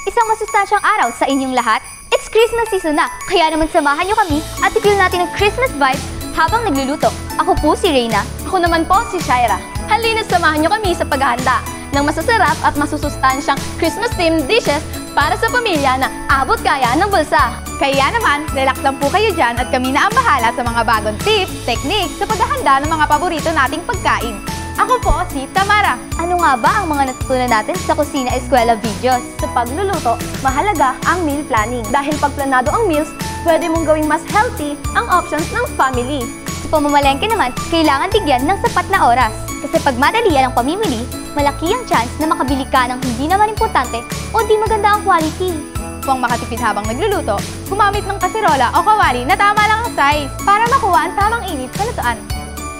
Isang masustansyang araw sa inyong lahat. It's Christmas season na, kaya naman samahan niyo kami at i-feel natin ang Christmas vibes habang nagluluto. Ako po si Reyna. Ako naman po si Shaira. Halina samahan niyo kami sa paghahanda ng masasarap at masusustansyang Christmas-themed dishes para sa pamilya na abot kaya ng bulsa. Kaya naman, relax lang po kayo dyan at kami na ang bahala sa mga bagong tips, techniques sa paghahanda ng mga paborito nating pagkain. Ako po si Tamara. Ano nga ba ang mga natutunan natin sa Kusina Eskwela videos? Sa pagluluto, mahalaga ang meal planning. Dahil pag planado ang meals, pwede mong gawing mas healthy ang options ng family. Sa pamamalengke naman, kailangan bigyan ng sapat na oras. Kasi pag madalian ang pamimili, malaki ang chance na makabili ka ng hindi naman importante o di maganda ang quality. Kung makatipid habang nagluluto, gumamit ng kaserola o kawali na tama lang ang size para makuha ang tamang init sa lutuan.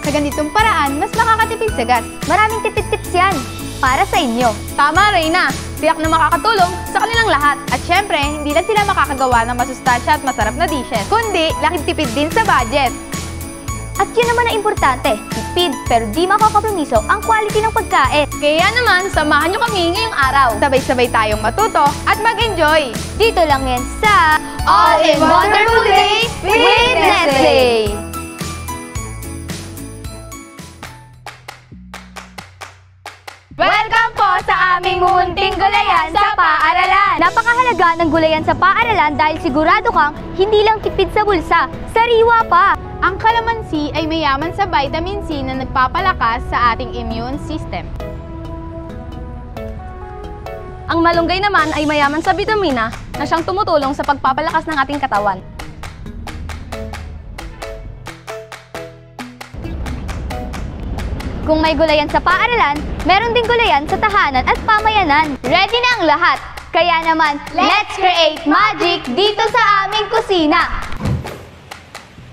Sa ganitong paraan, mas makakatipid sa gas. Maraming tipid-tips yan para sa inyo. Tama, Reyna! Tiyak na makakatulong sa kanilang lahat. At syempre, hindi lang sila makakagawa ng masustansya at masarap na dishes, kundi laking tipid din sa budget. At yun naman ang importante, tipid pero di makakompromiso ang quality ng pagkain. Kaya naman, samahan nyo kami ngayong araw. Sabay-sabay tayong matuto at mag-enjoy. Dito lang yan sa All in Wonderful Days with Nestle! Welcome po sa aming munting gulayan sa paaralan! Napakahalaga ng gulayan sa paaralan dahil sigurado kang hindi lang tipid sa bulsa, sariwa pa! Ang kalamansi ay mayaman sa vitamin C na nagpapalakas sa ating immune system. Ang malunggay naman ay mayaman sa bitamina na siyang tumutulong sa pagpapalakas ng ating katawan. Kung may gulayan sa paaralan, meron din gulayan sa tahanan at pamayanan. Ready na ang lahat! Kaya naman, let's create magic dito sa aming kusina!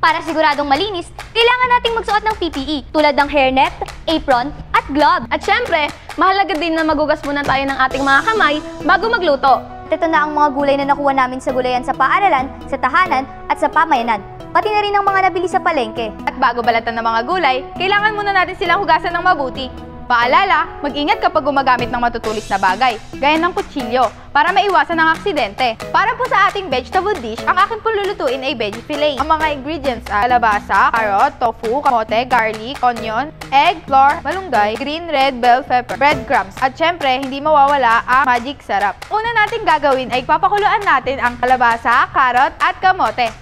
Para siguradong malinis, kailangan nating magsuot ng PPE tulad ng hairnet, apron, at glove. At syempre, mahalaga din na magugas muna tayo ng ating mga kamay bago magluto. At ito na ang mga gulay na nakuha namin sa gulayan sa paaralan, sa tahanan, at sa pamayanan. Pati na rin ang mga nabili sa palengke. At bago balatan ng mga gulay, kailangan muna natin silang hugasan ng mabuti. Paalala, mag-ingat kapag gumagamit ng matutulis na bagay, gaya ng kutsilyo, para maiwasan ang aksidente. Para po sa ating vegetable dish, ang akin po lulutuin ay veggie fillet. Ang mga ingredients ay kalabasa, carrot, tofu, kamote, garlic, onion, egg, flour, malunggay, green, red, bell pepper, breadcrumbs. At syempre, hindi mawawala ang magic sarap. Una natin gagawin ay papakuluan natin ang kalabasa, carrot, at kamote.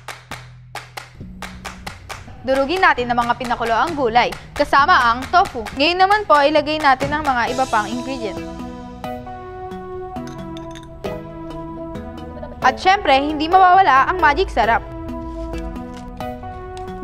Durugin natin ng mga pinakuloang gulay, kasama ang tofu. Ngayon naman po, ilagay natin ang mga iba pang ingredients. At syempre, hindi mawawala ang magic sarap.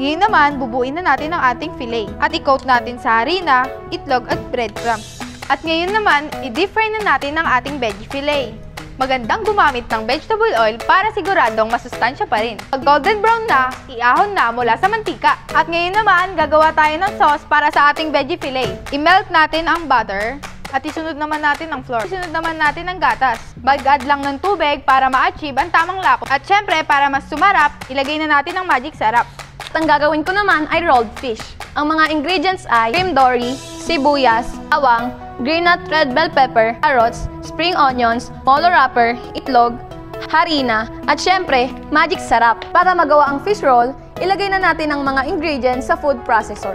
Ngayon naman, bubuin na natin ang ating fillet at i-coat natin sa harina, itlog at breadcrumbs. At ngayon naman, i-deep fry na natin ang ating veggie fillet. Magandang gumamit ng vegetable oil para siguradong masustansya pa rin. Pag golden brown na, iahon na mula sa mantika. At ngayon naman, gagawa tayo ng sauce para sa ating veggie fillet. I-melt natin ang butter at isunod naman natin ang flour. Isunod naman natin ang gatas. Mag-add lang ng tubig para ma-achieve ang tamang lako. At syempre, para mas sumarap, ilagay na natin ang magic sarap. At ang gagawin ko naman ay rolled fish. Ang mga ingredients ay cream dory, sibuyas, bawang, green nut red bell pepper, carrots, spring onions, molo wrapper, itlog, harina, at syempre, magic sarap. Para magawa ang fish roll, ilagay na natin ang mga ingredients sa food processor.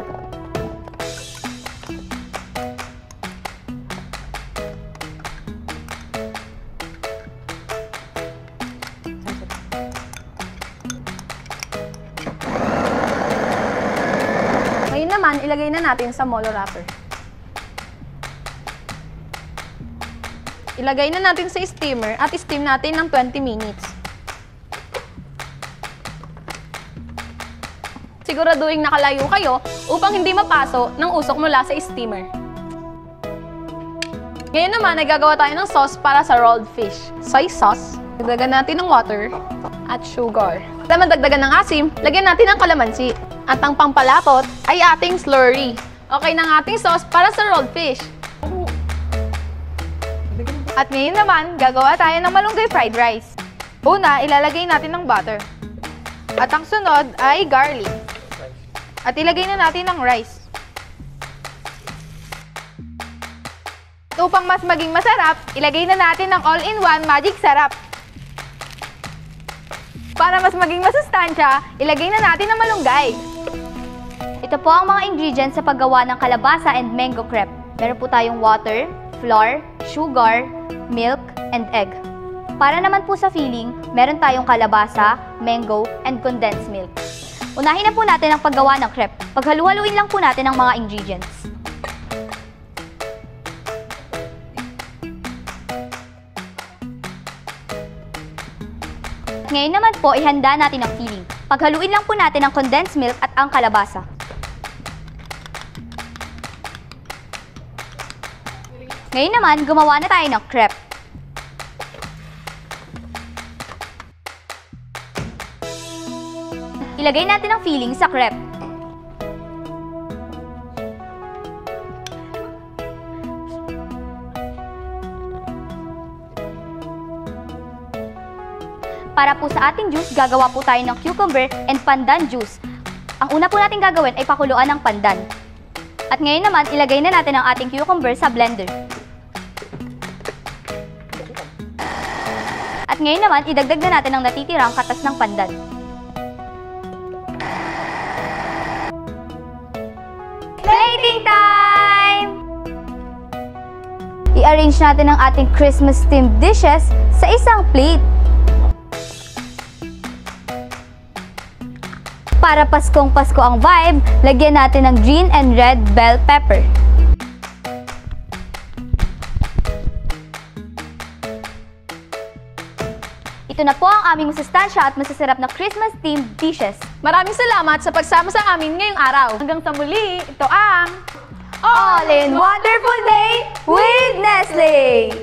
Ngayon naman, ilagay na natin sa molo wrapper. Ilagay na natin sa steamer at steam natin ng 20 minutes. Siguraduhin nakalayo kayo upang hindi mapaso ng usok mula sa steamer. Ngayon naman ay gagawa tayo ng sauce para sa rolled fish. Soy sauce, dagdagan natin ng water at sugar. Para madagdagan ng asim, lagyan natin ng kalamansi. At ang pampalapot ay ating slurry. Okay na ang ating sauce para sa rolled fish. At ngayon naman, gagawa tayo ng malunggay fried rice. Una, ilalagay natin ng butter. At ang sunod ay garlic. At ilagay na natin ang rice. At upang mas maging masarap, ilagay na natin ang all-in-one magic sarap. Para mas maging masustansya, ilagay na natin ang malunggay. Ito po ang mga ingredients sa paggawa ng kalabasa and mango crepe. Meron po tayong water, flour, sugar, milk, and egg. Para naman po sa filling, meron tayong kalabasa, mango, and condensed milk. Unahin na po natin ang paggawa ng crepe. Paghalu-haluin lang po natin ang mga ingredients. Ngayon naman po, ihanda natin ang filling. Paghaluin lang po natin ang condensed milk at ang kalabasa. Ngayon naman, gumawa na tayo ng crepe. Ilagay natin ang filling sa crepe. Para po sa ating juice, gagawa po tayo ng cucumber and pandan juice. Ang una po natin gagawin ay pakuluan ng pandan. At ngayon naman, ilagay na natin ang ating cucumber sa blender. At ngayon naman, idagdag na natin ang natitirang katas ng pandan. Plating time! I-arrange natin ang ating Christmas-themed dishes sa isang plate. Para Paskong-Pasko ang vibe, lagyan natin ng green and red bell pepper. Ito na po ang aming masustansya at masasarap na Christmas-themed dishes. Maraming salamat sa pagsama sa amin ngayong araw. Hanggang sa muli, ito ang All in Wonderful Day with Nestle!